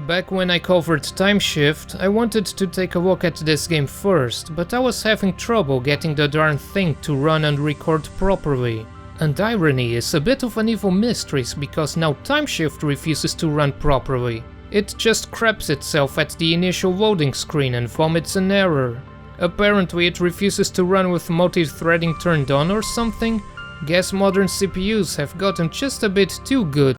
Back when I covered Time Shift, I wanted to take a look at this game first, but I was having trouble getting the darn thing to run and record properly. And irony is a bit of an evil mistress because now Time Shift refuses to run properly. It just craps itself at the initial loading screen and vomits an error. Apparently it refuses to run with multi-threading turned on or something. Guess modern CPUs have gotten just a bit too good.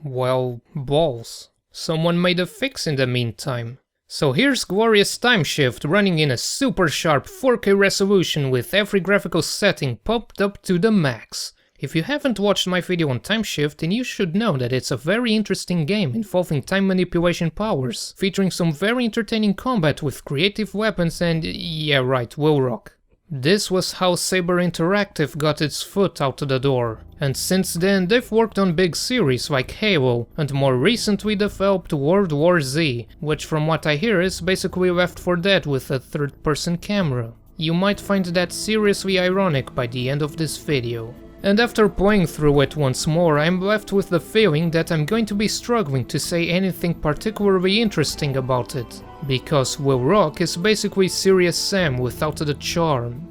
Well, balls. Someone made a fix in the meantime. So here's glorious Time Shift running in a super sharp 4K resolution with every graphical setting popped up to the max. If you haven't watched my video on Time Shift, then you should know that it's a very interesting game involving time manipulation powers, featuring some very entertaining combat with creative weapons and yeah right, will rock. This was how Saber Interactive got its foot out the door, and since then they've worked on big series like Halo, and more recently developed World War Z, which from what I hear is basically Left 4 Dead with a third-person camera. You might find that seriously ironic by the end of this video. And after playing through it once more, I'm left with the feeling that I'm going to be struggling to say anything particularly interesting about it, because Will Rock is basically Serious Sam without the charm.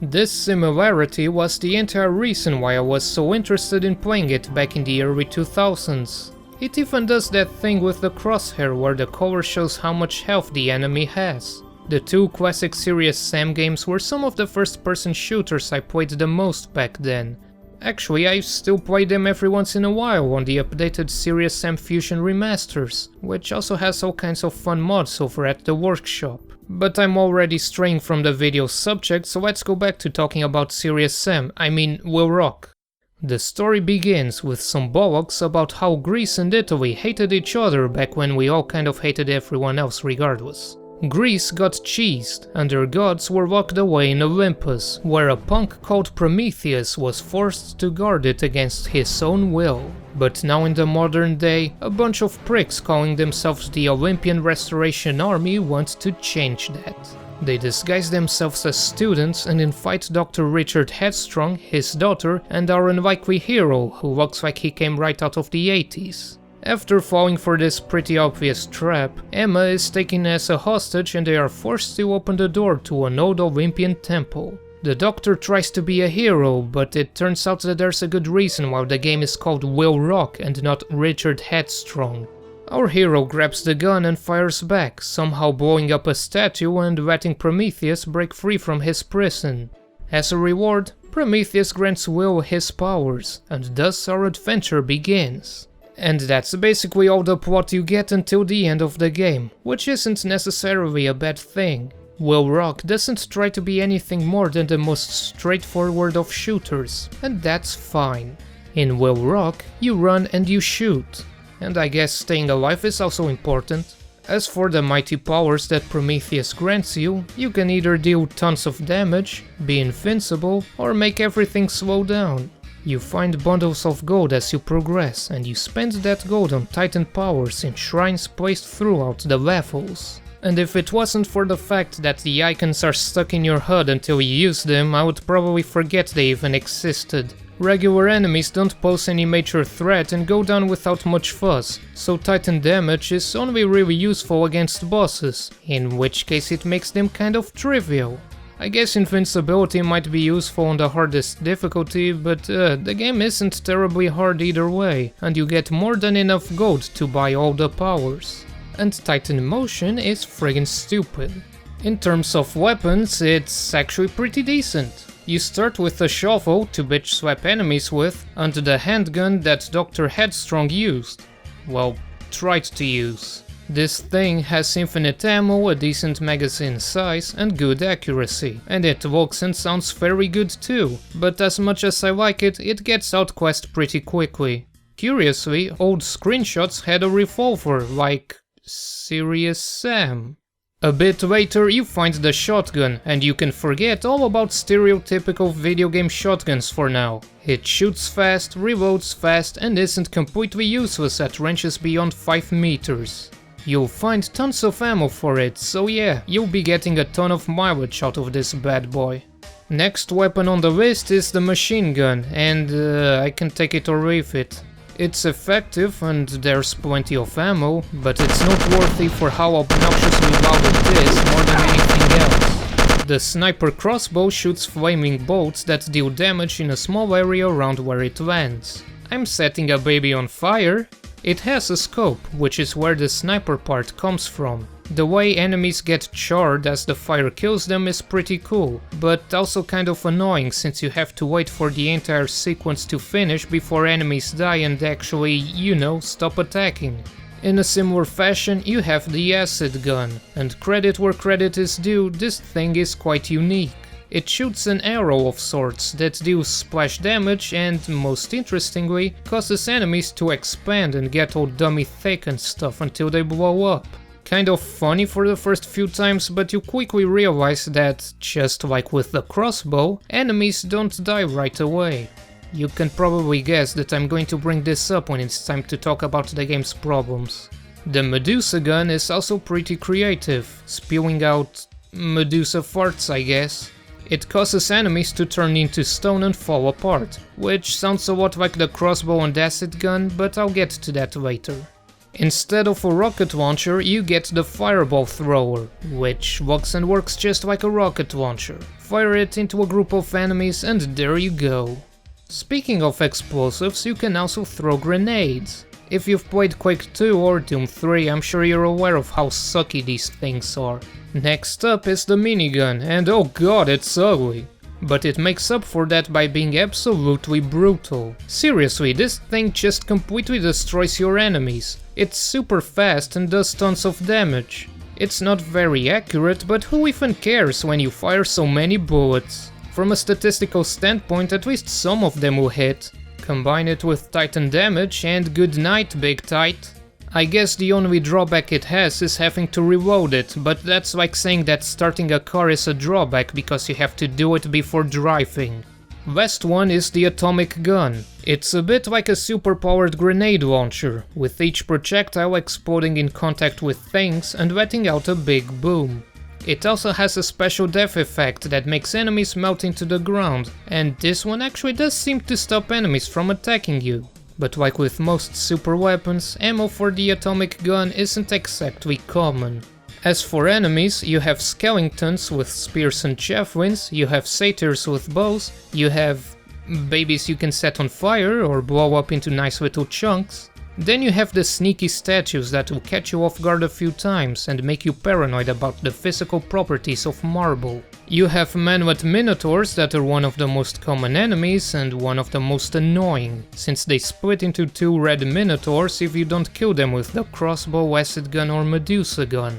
This similarity was the entire reason why I was so interested in playing it back in the early 2000s. It even does that thing with the crosshair where the color shows how much health the enemy has. The two classic Serious Sam games were some of the first-person shooters I played the most back then. Actually, I still play them every once in a while on the updated Serious Sam Fusion remasters, which also has all kinds of fun mods over at the workshop. But I'm already straying from the video subject, so let's go back to talking about Serious Sam, Will Rock. The story begins with some bollocks about how Greece and Italy hated each other back when we all kind of hated everyone else regardless. Greece got cheesed, and their gods were locked away in Olympus, where a punk called Prometheus was forced to guard it against his own will. But now in the modern day, a bunch of pricks calling themselves the Olympian Restoration Army want to change that. They disguise themselves as students and invite Dr. Richard Headstrong, his daughter, and our unlikely hero, who looks like he came right out of the 80s. After falling for this pretty obvious trap, Emma is taken as a hostage and they are forced to open the door to an old Olympian temple. The doctor tries to be a hero, but it turns out that there's a good reason why the game is called Will Rock and not Richard Headstrong. Our hero grabs the gun and fires back, somehow blowing up a statue and letting Prometheus break free from his prison. As a reward, Prometheus grants Will his powers, and thus our adventure begins. And that's basically all the plot you get until the end of the game, which isn't necessarily a bad thing. Will Rock doesn't try to be anything more than the most straightforward of shooters, and that's fine. In Will Rock, you run and you shoot, and I guess staying alive is also important. As for the mighty powers that Prometheus grants you, you can either deal tons of damage, be invincible, or make everything slow down. You find bundles of gold as you progress, and you spend that gold on Titan powers in shrines placed throughout the levels. And if it wasn't for the fact that the icons are stuck in your HUD until you use them, I would probably forget they even existed. Regular enemies don't pose any major threat and go down without much fuss, so Titan damage is only really useful against bosses, in which case it makes them kind of trivial. I guess invincibility might be useful on the hardest difficulty, but the game isn't terribly hard either way, and you get more than enough gold to buy all the powers. And Titan motion is friggin' stupid. In terms of weapons, it's actually pretty decent. You start with a shovel to bitch slap enemies with, and the handgun that Dr. Headstrong used. Well, tried to use. This thing has infinite ammo, a decent magazine size, and good accuracy, and it looks and sounds very good too, but as much as I like it, it gets outquest pretty quickly. Curiously, old screenshots had a revolver, like Serious Sam. A bit later you find the shotgun, and you can forget all about stereotypical video game shotguns for now. It shoots fast, reloads fast, and isn't completely useless at ranges beyond 5 meters. You'll find tons of ammo for it, so yeah, you'll be getting a ton of mileage out of this bad boy. Next weapon on the list is the machine gun, and I can take it or leave it. It's effective and there's plenty of ammo, but it's noteworthy for how obnoxiously loud it is more than anything else. The sniper crossbow shoots flaming bolts that deal damage in a small area around where it lands. I'm setting a baby on fire. It has a scope, which is where the sniper part comes from. The way enemies get charred as the fire kills them is pretty cool, but also kind of annoying since you have to wait for the entire sequence to finish before enemies die and actually, you know, stop attacking. In a similar fashion, you have the acid gun, and credit where credit is due, this thing is quite unique. It shoots an arrow of sorts that deals splash damage and, most interestingly, causes enemies to expand and get all dummy thick and stuff until they blow up. Kind of funny for the first few times, but you quickly realize that, just like with the crossbow, enemies don't die right away. You can probably guess that I'm going to bring this up when it's time to talk about the game's problems. The Medusa gun is also pretty creative, spewing out Medusa farts, I guess. It causes enemies to turn into stone and fall apart, which sounds a lot like the crossbow and acid gun, but I'll get to that later. Instead of a rocket launcher, you get the fireball thrower, which looks and works just like a rocket launcher. Fire it into a group of enemies and there you go. Speaking of explosives, you can also throw grenades. If you've played Quake 2 or Doom 3, I'm sure you're aware of how sucky these things are. Next up is the minigun, and oh god, it's ugly. But it makes up for that by being absolutely brutal. Seriously, this thing just completely destroys your enemies. It's super fast and does tons of damage. It's not very accurate, but who even cares when you fire so many bullets? From a statistical standpoint, at least some of them will hit. Combine it with Titan damage and good night, Big Tight. I guess the only drawback it has is having to reload it, but that's like saying that starting a car is a drawback because you have to do it before driving. Last one is the atomic gun. It's a bit like a super-powered grenade launcher, with each projectile exploding in contact with things and letting out a big boom. It also has a special death effect that makes enemies melt into the ground, and this one actually does seem to stop enemies from attacking you. But like with most super weapons, ammo for the atomic gun isn't exactly common. As for enemies, you have skeletons with spears and javelins, you have satyrs with bows, you have babies you can set on fire or blow up into nice little chunks. Then you have the sneaky statues that will catch you off guard a few times and make you paranoid about the physical properties of marble. You have manlet minotaurs that are one of the most common enemies and one of the most annoying, since they split into two red minotaurs if you don't kill them with the crossbow, acid gun or Medusa gun.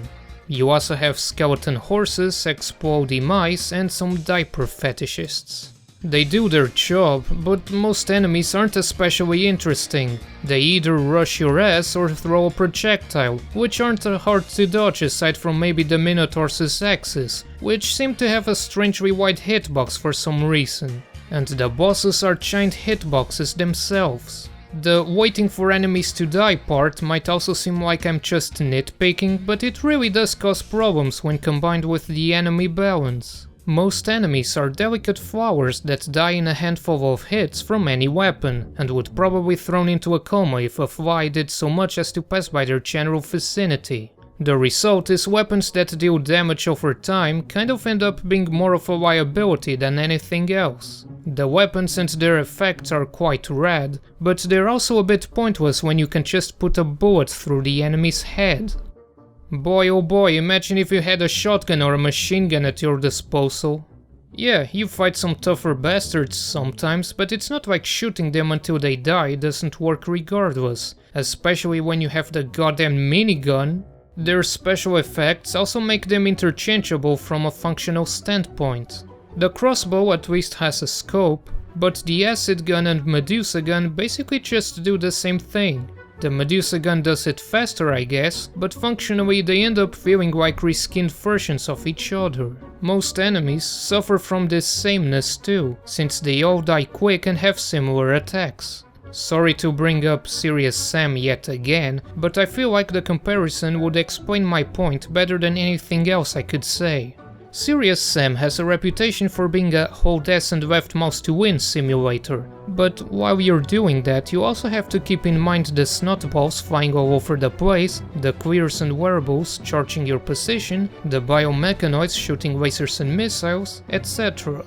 You also have skeleton horses, explodey mice and some diaper fetishists. They do their job, but most enemies aren't especially interesting. They either rush your ass or throw a projectile, which aren't hard to dodge aside from maybe the Minotaur's axes, which seem to have a strangely wide hitbox for some reason. And the bosses are giant hitboxes themselves. The waiting for enemies to die part might also seem like I'm just nitpicking, but it really does cause problems when combined with the enemy balance. Most enemies are delicate flowers that die in a handful of hits from any weapon, and would probably thrown into a coma if a fly did so much as to pass by their general vicinity. The result is weapons that deal damage over time kind of end up being more of a liability than anything else. The weapons and their effects are quite rad, but they're also a bit pointless when you can just put a bullet through the enemy's head. Boy oh boy, imagine if you had a shotgun or a machine gun at your disposal. Yeah, you fight some tougher bastards sometimes, but it's not like shooting them until they die doesn't work regardless, especially when you have the goddamn minigun. Their special effects also make them interchangeable from a functional standpoint. The crossbow at least has a scope, but the acid gun and Medusa gun basically just do the same thing. The Medusa gun does it faster, I guess, but functionally they end up feeling like reskinned versions of each other. Most enemies suffer from this sameness too, since they all die quick and have similar attacks. Sorry to bring up Serious Sam yet again, but I feel like the comparison would explain my point better than anything else I could say. Serious Sam has a reputation for being a hold S and left mouse to win simulator, but while you're doing that you also have to keep in mind the snotballs flying all over the place, the queers and wearables charging your position, the biomechanoids shooting lasers and missiles, etc.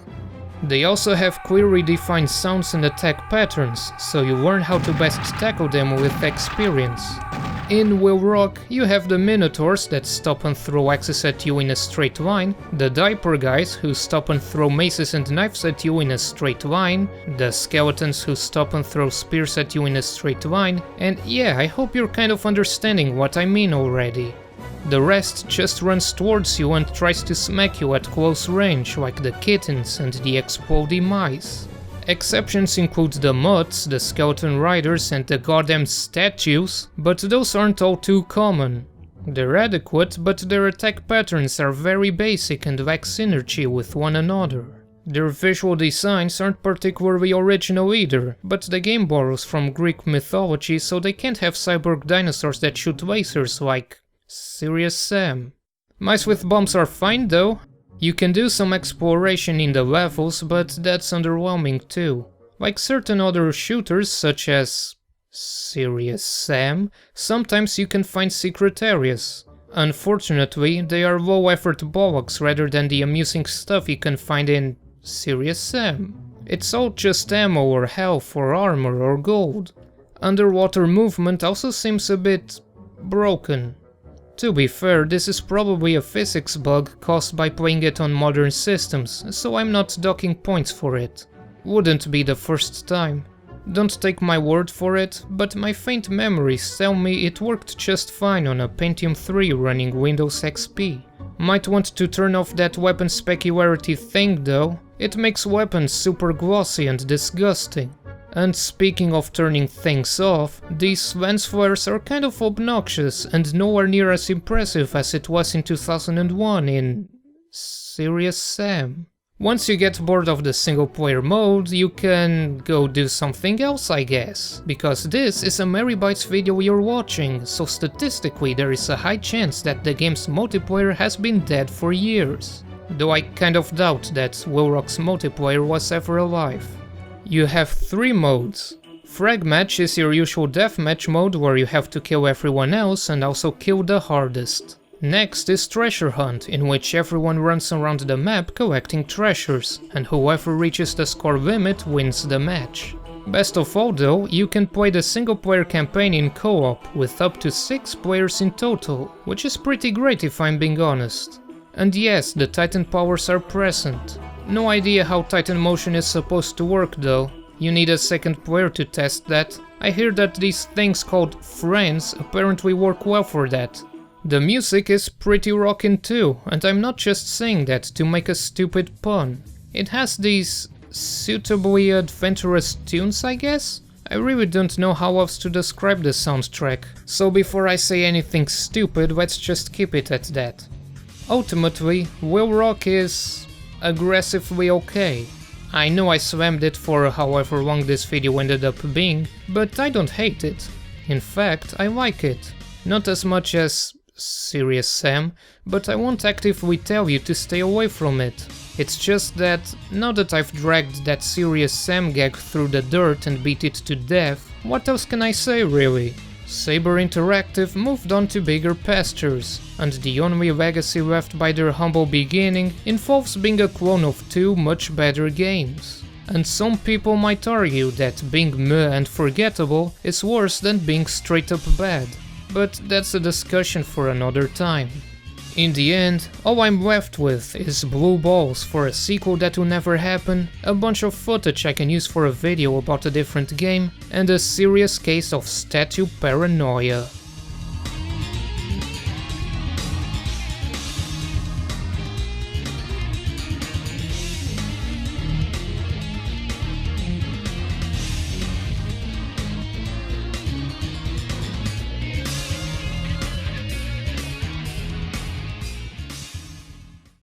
They also have clearly defined sounds and attack patterns, so you learn how to best tackle them with experience. In Will Rock, you have the Minotaurs that stop and throw axes at you in a straight line, the Diaper Guys who stop and throw maces and knives at you in a straight line, the Skeletons who stop and throw spears at you in a straight line, and yeah, I hope you're kind of understanding what I mean already. The rest just runs towards you and tries to smack you at close range, like the kittens and the exploding mice. Exceptions include the mutts, the skeleton riders and the goddamn statues, but those aren't all too common. They're adequate, but their attack patterns are very basic and lack synergy with one another. Their visual designs aren't particularly original either, but the game borrows from Greek mythology, so they can't have cyborg dinosaurs that shoot lasers like Serious Sam. Mice with bombs are fine though. You can do some exploration in the levels, but that's underwhelming too. Like certain other shooters such as Serious Sam, sometimes you can find secret areas. Unfortunately, they are low effort bollocks rather than the amusing stuff you can find in Serious Sam. It's all just ammo or health or armor or gold. Underwater movement also seems a bit broken. To be fair, this is probably a physics bug caused by playing it on modern systems, so I'm not docking points for it. Wouldn't be the first time. Don't take my word for it, but my faint memories tell me it worked just fine on a Pentium 3 running Windows XP. Might want to turn off that weapon specularity thing though, it makes weapons super glossy and disgusting. And speaking of turning things off, these lens flares are kind of obnoxious and nowhere near as impressive as it was in 2001 in Serious Sam. Once you get bored of the single player mode, you can go do something else I guess, because this is a MerryBytes video you're watching, so statistically there is a high chance that the game's multiplayer has been dead for years. Though I kind of doubt that Will Rock's multiplayer was ever alive. You have 3 modes. Frag Match is your usual deathmatch mode where you have to kill everyone else and also kill the hardest. Next is Treasure Hunt, in which everyone runs around the map collecting treasures, and whoever reaches the score limit wins the match. Best of all though, you can play the single player campaign in co-op with up to 6 players in total, which is pretty great if I'm being honest. And yes, the Titan powers are present. No idea how Titan motion is supposed to work though. You need a second player to test that. I hear that these things called friends apparently work well for that. The music is pretty rockin' too, and I'm not just saying that to make a stupid pun. It has these suitably adventurous tunes, I guess? I really don't know how else to describe the soundtrack, so before I say anything stupid, let's just keep it at that. Ultimately, Will Rock is aggressively okay. I know I slammed it for however long this video ended up being, but I don't hate it. In fact, I like it. Not as much as Serious Sam, but I won't actively tell you to stay away from it. It's just that, now that I've dragged that Serious Sam gag through the dirt and beat it to death, what else can I say really? Saber Interactive moved on to bigger pastures, and the only legacy left by their humble beginning involves being a clone of 2 much better games. And some people might argue that being meh and forgettable is worse than being straight up bad, but that's a discussion for another time. In the end, all I'm left with is blue balls for a sequel that will never happen, a bunch of footage I can use for a video about a different game, and a serious case of statue paranoia.